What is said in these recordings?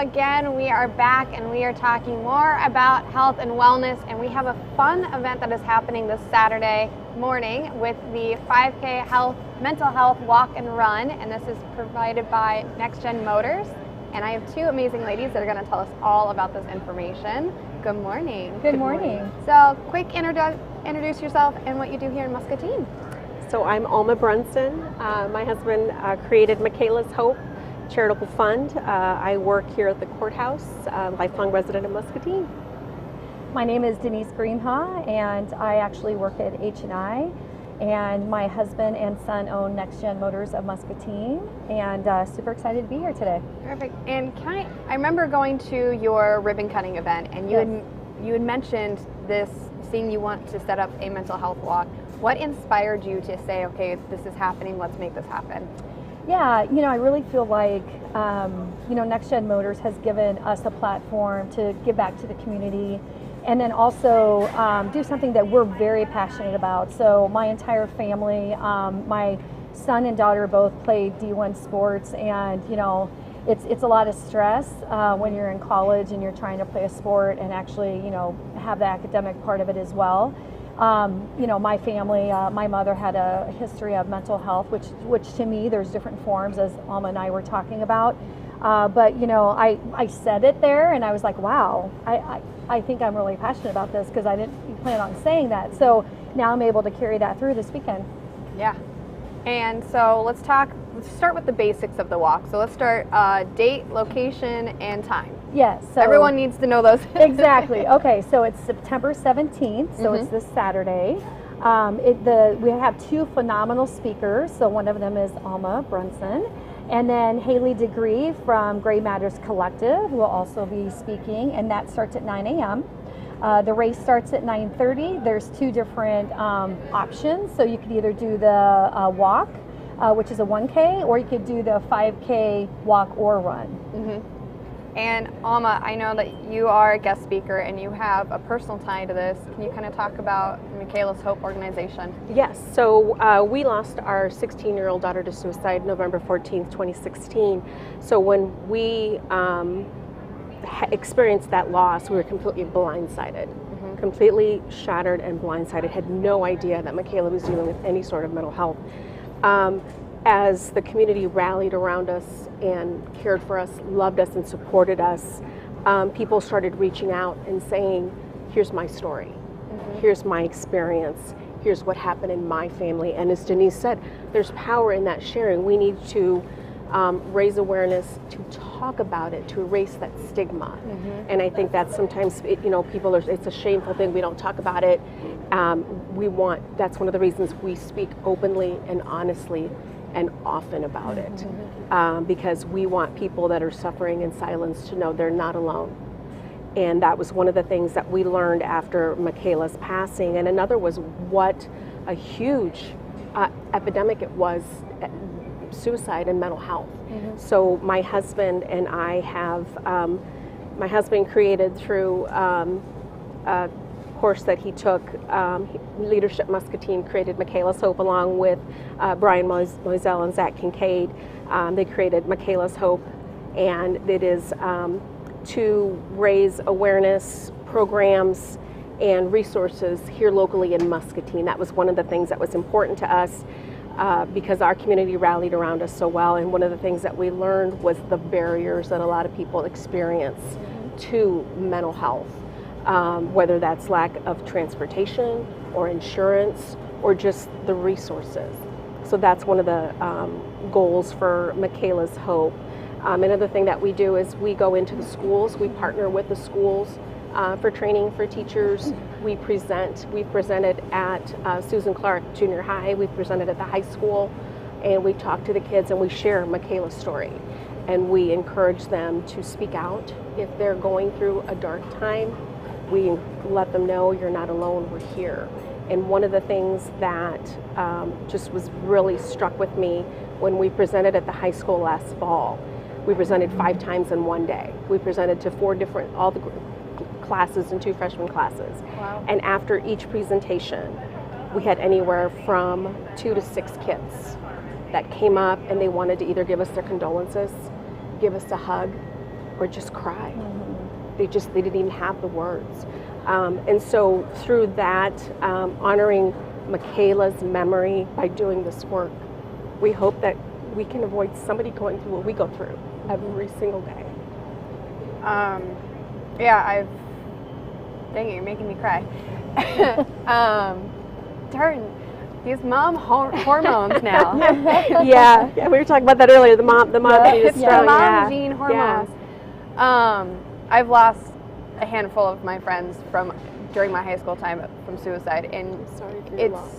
again, we are back and we are talking more about health and wellness, and we have a fun event that is happening this Saturday morning with the 5K mental health walk and run, and this is provided by NextGen Motors. And I have two amazing ladies that are going to tell us all about this information. Good morning. Good morning. So quick introduce yourself and what you do here in Muscatine. So I'm Alma Brunson. My husband created Michaela's Hope Charitable Fund. I work here at the courthouse, lifelong resident of Muscatine. My name is Denise Greenhaw, and I actually work at H&I, and my husband and son own NextGen Motors of Muscatine, and super excited to be here today. Perfect. And I remember going to your ribbon cutting event, and you had mentioned this, seeing you want to set up a mental health walk. What inspired you to say, okay, this is happening, let's make this happen? Yeah, I really feel like, NextGen Motors has given us a platform to give back to the community, and then also do something that we're very passionate about. So my entire family, my son and daughter both play D1 sports, and it's a lot of stress when you're in college and you're trying to play a sport and actually have the academic part of it as well. My family, my mother had a history of mental health, which to me, there's different forms, as Alma and I were talking about. But I said it there, and I was like, wow, I think I'm really passionate about this, because I didn't plan on saying that. So now I'm able to carry that through this weekend. Yeah. And so let's start with the basics of the walk. So let's start date, location, and time. Yes. So everyone needs to know those. Exactly. Okay, so it's September 17th, so it's this Saturday. We have two phenomenal speakers. So one of them is Alma Brunson, and then Haley Degree from Gray Matters Collective will also be speaking, and that starts at 9 a.m. The race starts at 9:30. There's two different options. So you could either do the walk, which is a 1K, or you could do the 5K walk or run. Mm-hmm. And Alma, I know that you are a guest speaker and you have a personal tie to this. Can you kind of talk about Michaela's Hope organization? Yes, so we lost our 16-year-old daughter to suicide November 14th, 2016. So when we experienced that loss, we were completely blindsided, completely shattered and blindsided, had no idea that Michaela was dealing with any sort of mental health. As the community rallied around us and cared for us, loved us and supported us, people started reaching out and saying, here's my story, here's my experience, here's what happened in my family. And as Denise said, there's power in that sharing. We need to raise awareness, to talk about it, to erase that stigma. And I think that sometimes, people it's a shameful thing, we don't talk about it. That's one of the reasons we speak openly and honestly and often about it, because we want people that are suffering in silence to know they're not alone. And that was one of the things that we learned after Michaela's passing. And another was what a huge epidemic it was, suicide and mental health. So my husband and I have, my husband created through a course that he took, Leadership Muscatine created Michaela's Hope along with Brian Moiselle and Zach Kincaid. They created Michaela's Hope, and it is to raise awareness programs and resources here locally in Muscatine. That was one of the things that was important to us, because our community rallied around us so well, and one of the things that we learned was the barriers that a lot of people experience to mental health. Whether that's lack of transportation or insurance or just the resources. So that's one of the goals for Michaela's Hope. Another thing that we do is we go into the schools, we partner with the schools for training for teachers. We presented at Susan Clark Junior High, we've presented at the high school, and we talk to the kids and we share Michaela's story. And we encourage them to speak out if they're going through a dark time. We let them know you're not alone, we're here. And one of the things that just was really struck with me when we presented at the high school last fall, we presented 5 times in one day. We presented to all the classes and 2 freshman classes. Wow. And after each presentation, we had anywhere from 2 to 6 kids that came up and they wanted to either give us their condolences, give us a hug, or just cry. They didn't even have the words. And so through that, honoring Michaela's memory by doing this work, we hope that we can avoid somebody going through what we go through every single day. Yeah, dang it, you're making me cry. Darn, these mom hormones now. Yeah, we were talking about that earlier. The mom gene is strong. The mom gene hormones. I've lost a handful of my friends during my high school time from suicide, and sorry for your loss.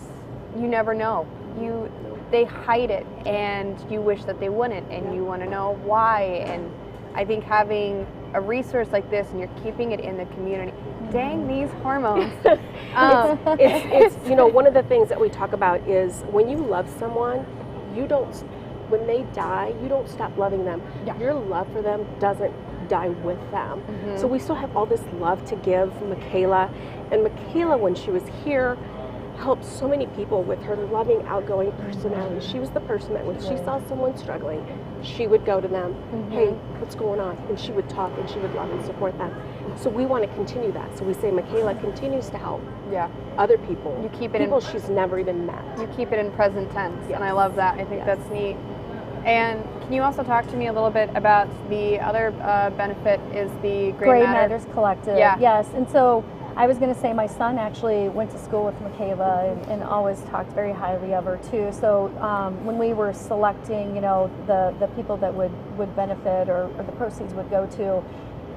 You never know. They hide it, and you wish that they wouldn't, and you want to know why. And I think having a resource like this, and you're keeping it in the community. Dang these hormones. It's one of the things that we talk about is when you love someone, when they die, you don't stop loving them. Yeah. Your love for them doesn't die with them. So we still have all this love to give Michaela. And Michaela, when she was here, helped so many people with her loving, outgoing personality. She was the person that when she saw someone struggling, she would go to them, hey, what's going on? And she would talk, and she would love and support them. So we want to continue that. So we say Michaela continues to help other people. You keep it people she's never even met. You keep it in present tense, and I love that. I think that's neat. And can you also talk to me a little bit about the other benefit is the Gray Matters Collective. Yeah. Yes, and so I was going to say my son actually went to school with Michaela and always talked very highly of her too. So when we were selecting, the people that would benefit or the proceeds would go to,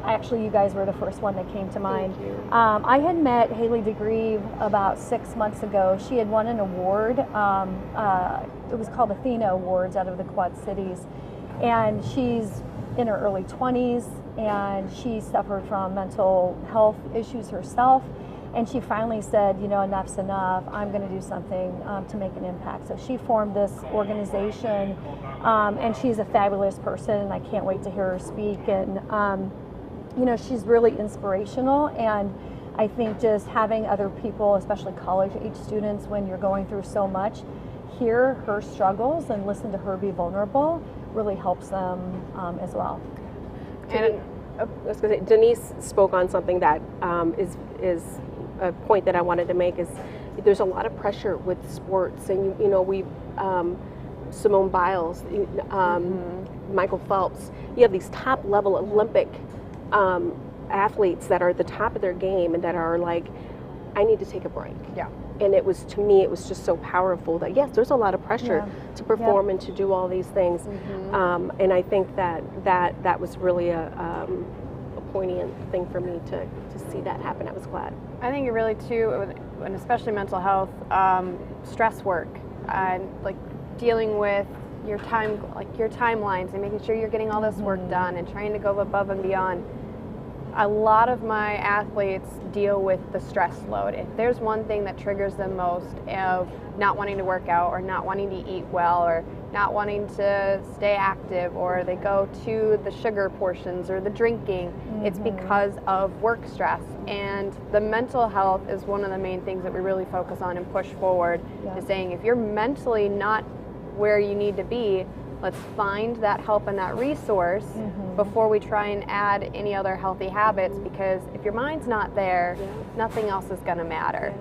actually you guys were the first one that came to mind. Thank you. I had met Haley DeGreve about 6 months ago. She had won an award. It was called Athena Awards out of the Quad Cities, and she's in her early 20s, and she suffered from mental health issues herself, and she finally said, enough's enough. I'm going to do something to make an impact. So she formed this organization, and she's a fabulous person, and I can't wait to hear her speak. And she's really inspirational, and I think just having other people, especially college-age students, when you're going through so much, hear her struggles and listen to her be vulnerable really helps them as well. And I was going to say, Denise spoke on something that is a point that I wanted to make is there's a lot of pressure with sports, and we Simone Biles, Michael Phelps. You have these top level Olympic athletes that are at the top of their game and that are like, I need to take a break. Yeah. And to me, it was just so powerful that yes, there's a lot of pressure to perform and to do all these things. And I think that was really a poignant thing for me to see that happen. I was glad. I think it really too, and especially mental health, stress work, and like dealing with your timelines and making sure you're getting all this work done and trying to go above and beyond. A lot of my athletes deal with the stress load. If there's one thing that triggers them most of not wanting to work out or not wanting to eat well or not wanting to stay active, or they go to the sugar portions or the drinking, it's because of work stress. And the mental health is one of the main things that we really focus on and push forward, is saying if you're mentally not where you need to be, let's find that help and that resource before we try and add any other healthy habits, because if your mind's not there, nothing else is going to matter.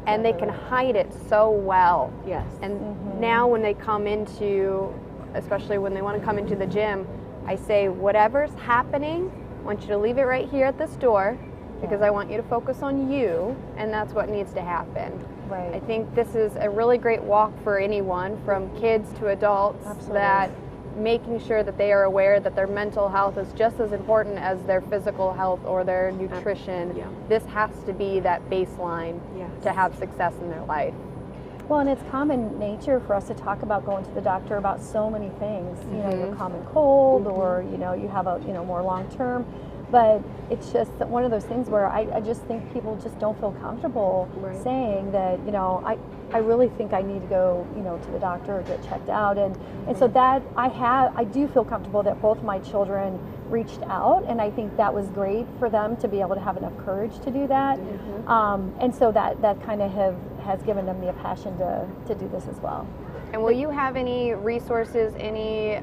And they can hide it so well. Yes. And now when they come into, especially when they want to come into the gym, I say, whatever's happening, I want you to leave it right here at this door, because I want you to focus on you, and that's what needs to happen. Right. I think this is a really great walk for anyone, from kids to adults, that making sure that they are aware that their mental health is just as important as their physical health or their nutrition. This has to be that baseline to have success in their life. Well, and it's common nature for us to talk about going to the doctor about so many things. Your common cold, or you have a more long term. But it's just one of those things where I just think people just don't feel comfortable saying that, I really think I need to go, to the doctor or get checked out. And so that I do feel comfortable that both my children reached out, and I think that was great for them to be able to have enough courage to do that. And so that kind of has given them the passion to do this as well. And will you have any resources, any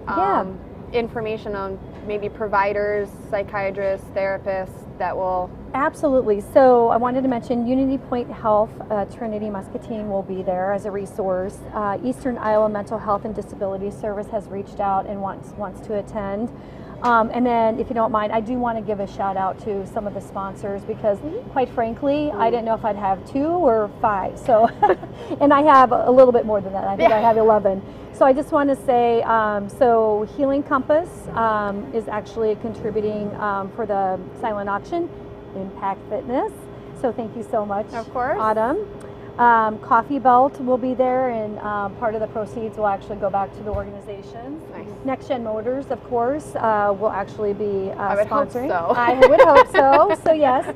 information on maybe providers, psychiatrists, therapists that will... Absolutely. So I wanted to mention Unity Point Health, Trinity Muscatine will be there as a resource. Eastern Iowa Mental Health and Disability Service has reached out and wants to attend. And then, if you don't mind, I do want to give a shout out to some of the sponsors because, quite frankly, I didn't know if I'd have 2 or 5. So, and I have a little bit more than that. I think I have 11. So I just want to say, so Healing Compass is actually contributing for the silent auction, Impact Fitness. So thank you so much, of course, Autumn. Coffee Belt will be there, and part of the proceeds will actually go back to the organization. Nice. NextGen Motors, of course, will actually be sponsoring. I would hope so. I would hope so. So yes.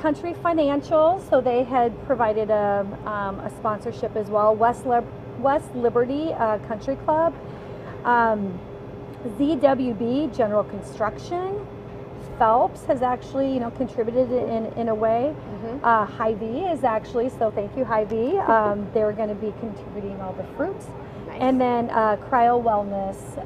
Country Financial, so they had provided a sponsorship as well. West Liberty Country Club, ZWB General Construction. Phelps has actually, contributed in a way. Hy-Vee is actually, so thank you, Hy-Vee. They're going to be contributing all the fruits. Nice. And then Cryo Wellness,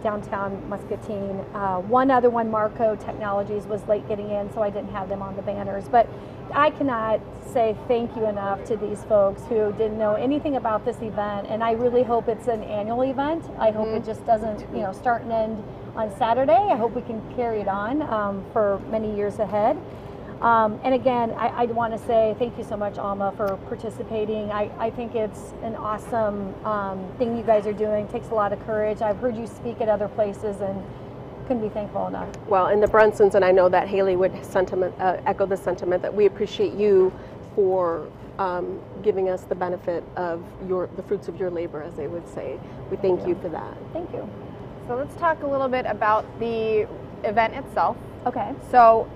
downtown Muscatine. One other one, Marco Technologies, was late getting in, so I didn't have them on the banners. But I cannot say thank you enough to these folks who didn't know anything about this event, and I really hope it's an annual event. I hope it just doesn't, start and end on Saturday. I hope we can carry it on for many years ahead. And again, I want to say thank you so much, Alma, for participating. I think it's an awesome thing you guys are doing. It takes a lot of courage. I've heard you speak at other places and couldn't be thankful enough. Well, and the Brunsons, and I know that Haley would echo the sentiment that we appreciate you for giving us the benefit of the fruits of your labor, as they would say. We thank you for that. Thank you. So let's talk a little bit about the event itself. Okay. So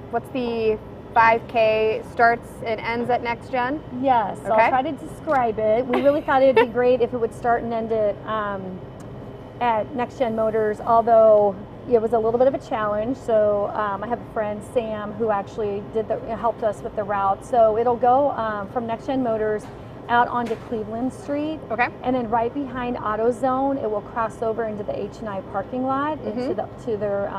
what's the 5K starts and ends at NextGen? Yes, Okay. I'll try to describe it. We really thought it would be great if it would start and end at NextGen Motors, although it was a little bit of a challenge. So I have a friend, Sam, who actually helped us with the route. So it'll go from NextGen Motors out onto Cleveland Street. Okay. And then right behind AutoZone, it will cross over into the H&I parking lot, into their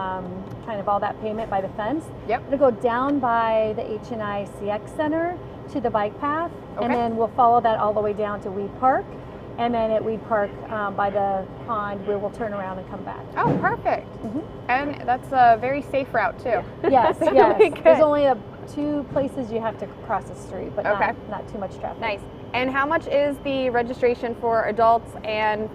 kind of all that pavement by the fence. Yep. It'll go down by the H&I CX Center to the bike path, Okay. and then we'll follow that all the way down to Weed Park. And then at Weed Park by the pond, we will turn around and come back. Oh, perfect. And that's a very safe route too. Yes, Really yes. good. There's only 2 places you have to cross the street, but Okay. not too much traffic. Nice. And how much is the registration for adults and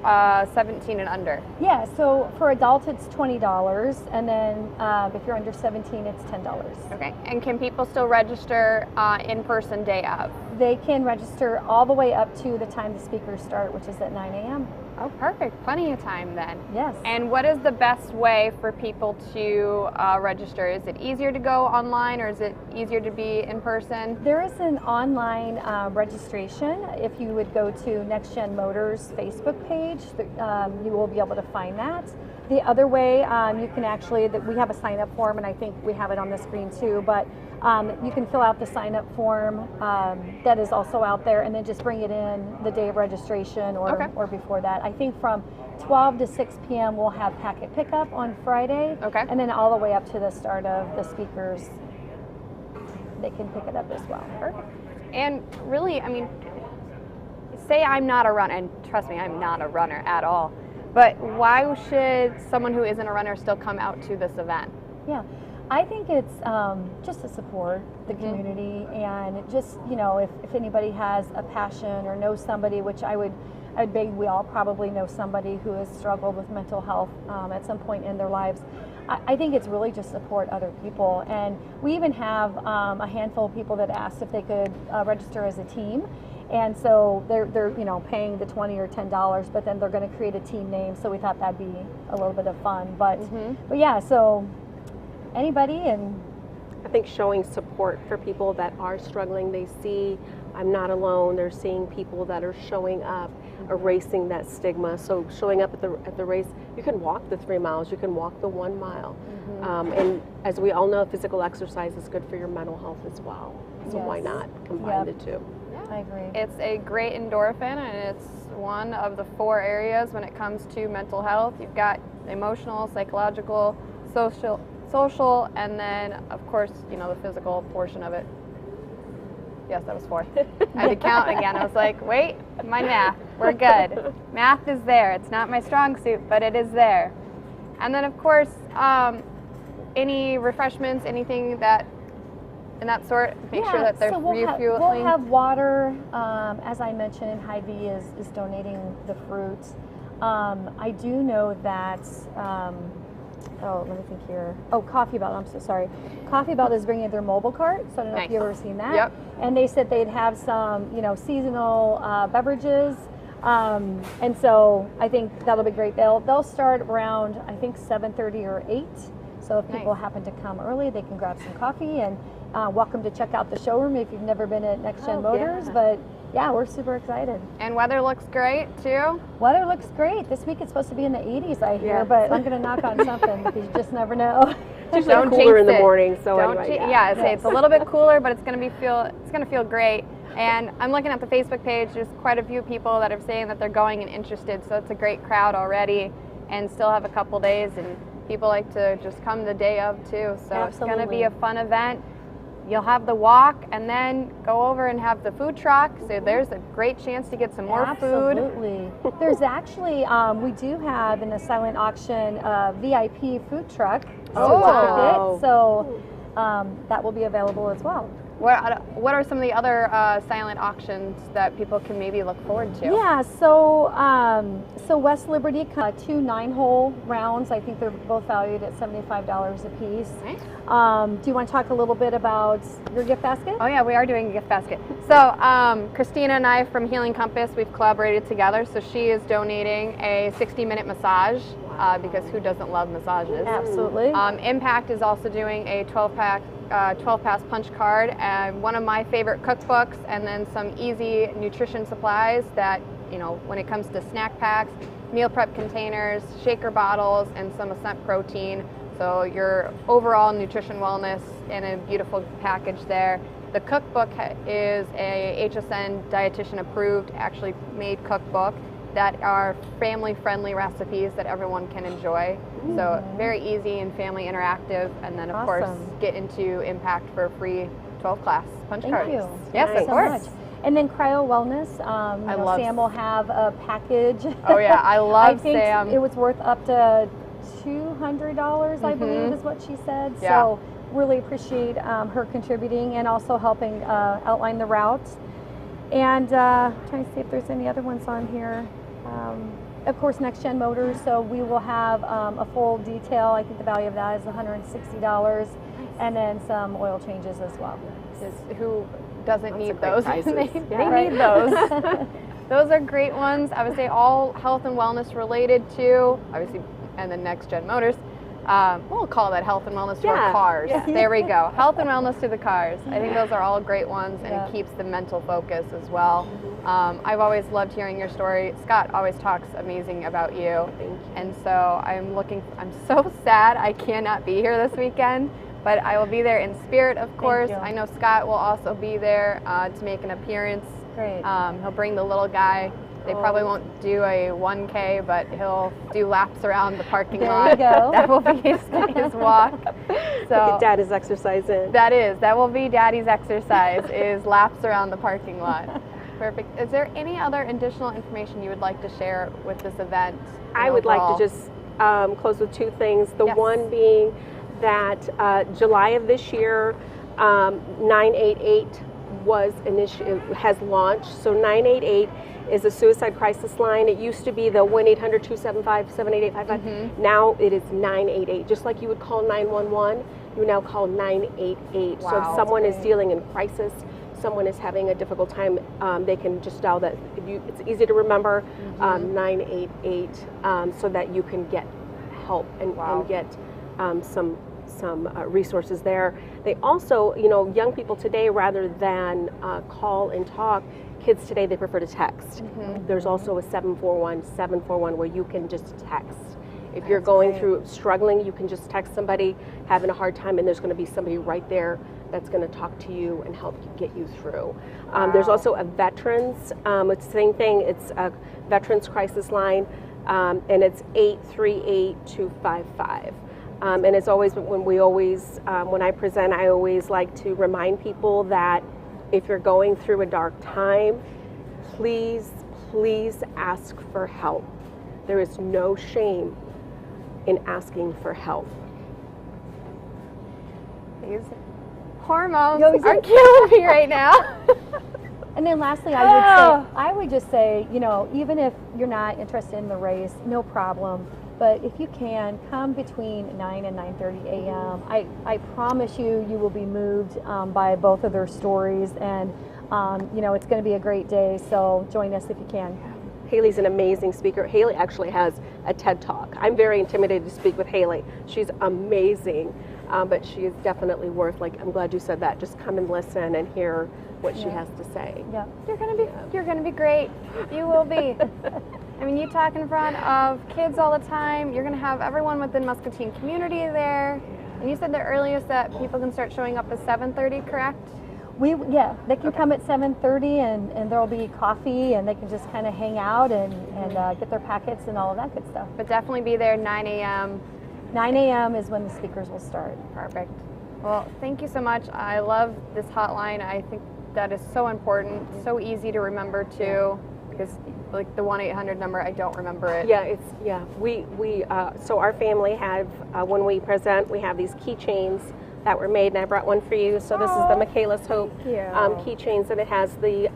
17 and under? Yeah, so for adults it's $20, and then if you're under 17, it's $10. Okay. And can people still register in person day of? They can register all the way up to the time the speakers start, which is at 9 a.m. Oh, perfect. Plenty of time then. Yes. And what is the best way for people to register? Is it easier to go online, or is it easier to be in person? There is an online registration. If you would go to NextGen Motors Facebook page, you will be able to find that. The other way, you can actually, we have a sign-up form, and I think we have it on the screen too, but you can fill out the sign-up form that is also out there, and then just bring it in the day of registration or before that. I think from 12 to 6 p.m. we'll have packet pickup on Friday, and then all the way up to the start of the speakers, they can pick it up as well. Perfect. And really, I mean, say I'm not a runner, and trust me, I'm not a runner at all, but why should someone who isn't a runner still come out to this event? Yeah, I think it's just to support the community, and just, if anybody has a passion or knows somebody, which I'd bet we all probably know somebody who has struggled with mental health at some point in their lives. I think it's really just support other people, and we even have a handful of people that asked if they could register as a team. And so they're paying the $20 or $10, but then they're going to create a team name. So we thought that'd be a little bit of fun. But yeah, so anybody, and I think showing support for people that are struggling, they see I'm not alone. They're seeing people that are showing up, erasing that stigma. So showing up at the race, you can walk the 3 miles, you can walk the 1 mile. And as we all know, physical exercise is good for your mental health as well. So why not combine the two? Yeah, I agree. It's a great endorphin, and it's one of the 4 areas when it comes to mental health. You've got emotional, psychological, social, and then of course, you know, the physical portion of it. Yes, that was 4. I had to count again. I was like, wait, my math. We're good. Math is there. It's not my strong suit, but it is there. And then of course, any refreshments, anything that in that sort, make sure that they're refueling. We'll have water. As I mentioned, Hy-Vee is donating the fruit. I do know that, oh, let me think here. Oh, Coffee Belt, I'm so sorry. Coffee Belt is bringing their mobile cart, so I don't know if you've ever seen that. Yep. And they said they'd have some, you know, seasonal beverages. And so I think that'll be great. They'll start around, I think, 7:30 or 8. So if people happen to come early, they can grab some coffee, and welcome to check out the showroom if you've never been at NextGen Motors. But yeah, we're super excited. And weather looks great too. Weather looks great. This week it's supposed to be in the 80s, I hear, but I'm going to knock on something because you just never know. It's usually cooler in the morning, so anyway. I'd say it's a little bit cooler, but it's going to feel great. And I'm looking at the Facebook page. There's quite a few people that are saying that they're going and interested, so it's a great crowd already, and still have a couple days. And people like to just come the day of too. So It's going to be a fun event. You'll have the walk and then go over and have the food truck. So there's a great chance to get some more food. Absolutely. There's actually, we do have in the silent auction VIP food truck certificate. So that will be available as well. What are some of the other silent auctions that people can maybe look forward to? Yeah, so West Liberty, 2 9-hole rounds. I think they're both valued at $75 a piece. Nice. Do you want to talk a little bit about your gift basket? Oh yeah, we are doing a gift basket. So Christina and I from Healing Compass, we've collaborated together. So she is donating a 60-minute massage because who doesn't love massages? Absolutely. Impact is also doing a 12-pass punch card, and one of my favorite cookbooks, and then some easy nutrition supplies that, you know, when it comes to snack packs, meal prep containers, shaker bottles, and some Ascent protein. So your overall nutrition wellness in a beautiful package there. The cookbook is a HSN dietitian approved, actually made cookbook that are family-friendly recipes that everyone can enjoy. So very easy and family interactive, and then of course get into Impact for a free 12-class punch card. Thank you. Yes, Thank of you course. so much. And then Cryo Wellness, Sam will have a package. Oh yeah, I love I think Sam. It was worth up to $200, I believe is what she said. Yeah. So really appreciate her contributing and also helping outline the routes. And trying to see if there's any other ones on here. Of course, NextGen Motors, so we will have a full detail. I think the value of that is $160, and then some oil changes as well. Who doesn't need those? They Right. need those. Those are great ones. I would say all health and wellness related to, obviously, and then NextGen Motors. We'll call that health and wellness to our cars. Yeah. There we go. Health and wellness to the cars. I think those are all great ones, and it keeps the mental focus as well. I've always loved hearing your story. Scott always talks amazing about you. Thank you. And so I'm so sad I cannot be here this weekend, but I will be there in spirit, of course. I know Scott will also be there to make an appearance. Great. He'll bring the little guy. They probably won't do a 1K, but he'll do laps around the parking lot. There you go. That will be his walk. So get Daddy's exercise in. that will be Daddy's exercise, is laps around the parking lot. Perfect. Is there any other additional information you would like to share with this event? I would like to just close with 2 things. The one being that July of this year, 988 has launched. So 988 is a suicide crisis line. It used to be the 1-800-275-78855. Now it is 988. Just like you would call 911, you now call 988. Wow, so if someone is dealing in crisis, someone is having a difficult time, they can just dial that. It's easy to remember, 988, so that you can get help and get some resources there. They also, young people today, rather than call and talk, kids today, they prefer to text. There's also a 741 where you can just text If you're going through struggling, you can just text somebody having a hard time, and there's going to be somebody right there that's going to talk to you and help you get you through. There's also a veterans, it's the same thing, it's a veterans crisis line, and it's 838-255. And it's always, when I present, I always like to remind people that if you're going through a dark time, please ask for help. There is no shame in asking for help. These hormones are killing me right now. And then lastly, I would just say, you know, even if you're not interested in the race, no problem. But if you can, come between 9 and 9:30 a.m. I promise you will be moved by both of their stories, and you know, it's going to be a great day. So join us if you can. Haley's an amazing speaker. Haley actually has a TED Talk. I'm very intimidated to speak with Haley. She's amazing, but she is definitely worth, like, I'm glad you said that. Just come and listen and hear what she has to say. Yeah. You're gonna be great. You will be. I mean, you talk in front of kids all the time. You're gonna have everyone within Muscatine community there. And you said the earliest that people can start showing up is 7:30, correct? They can come at 7:30, and there'll be coffee, and they can just kind of hang out and get their packets and all of that good stuff. But definitely be there 9 a.m. 9 a.m. is when the speakers will start. Perfect. Well, thank you so much. I love this hotline. I think that is so important, so easy to remember too, because like the 1-800 number, I don't remember it. So our family have, when we present, we have these keychains that were made, and I brought one for you. So this is the Michaela's Hope keychains, and it has the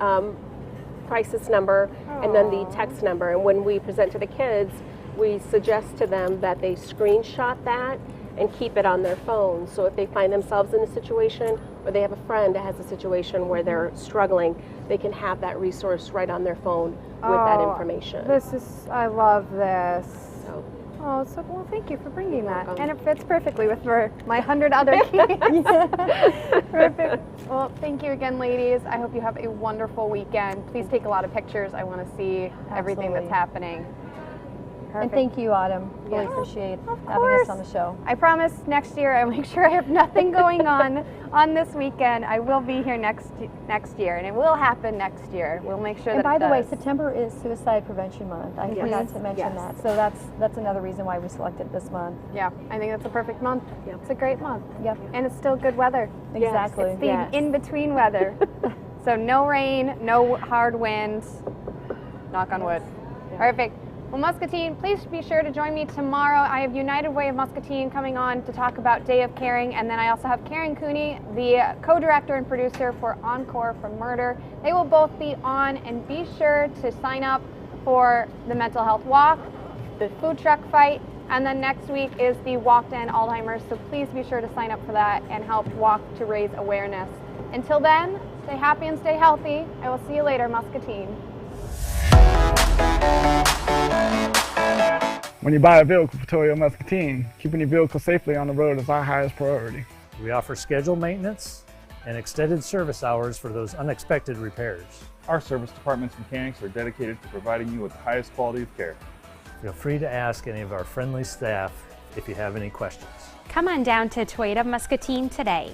crisis number and then the text number. And when we present to the kids, we suggest to them that they screenshot that and keep it on their phone. So if they find themselves in a situation, or they have a friend that has a situation where they're struggling, they can have that resource right on their phone with that information. I love this. So. Well, thank you for bringing that. And it fits perfectly with my 100 other keys. Perfect. Well, thank you again, ladies. I hope you have a wonderful weekend. Please take a lot of pictures. I want to see everything that's happening. Perfect. And thank you, Autumn. Really appreciate having us on the show. I promise next year I'll make sure I have nothing going on this weekend. I will be here next year, and it will happen next year. We'll make sure and that by the way, September is Suicide Prevention Month. I forgot to mention that. So that's another reason why we selected this month. Yeah, I think that's a perfect month. Yeah. It's a great month. Yep. And it's still good weather. Exactly. It's the in-between weather. So no rain, no hard wind. Knock on wood. Yeah. Perfect. Well, Muscatine, please be sure to join me tomorrow. I have United Way of Muscatine coming on to talk about Day of Caring, and then I also have Karen Cooney, the co-director and producer for Encore for Murder. They will both be on, and be sure to sign up for the mental health walk, the food truck fight, and then next week is the walk to end Alzheimer's, so please be sure to sign up for that and help walk to raise awareness. Until then, stay happy and stay healthy. I will see you later, Muscatine. When you buy a vehicle for Toyo Muscatine, keeping your vehicle safely on the road is our highest priority. We offer scheduled maintenance and extended service hours for those unexpected repairs. Our service department's mechanics are dedicated to providing you with the highest quality of care. Feel free to ask any of our friendly staff if you have any questions. Come on down to Toyota Muscatine today.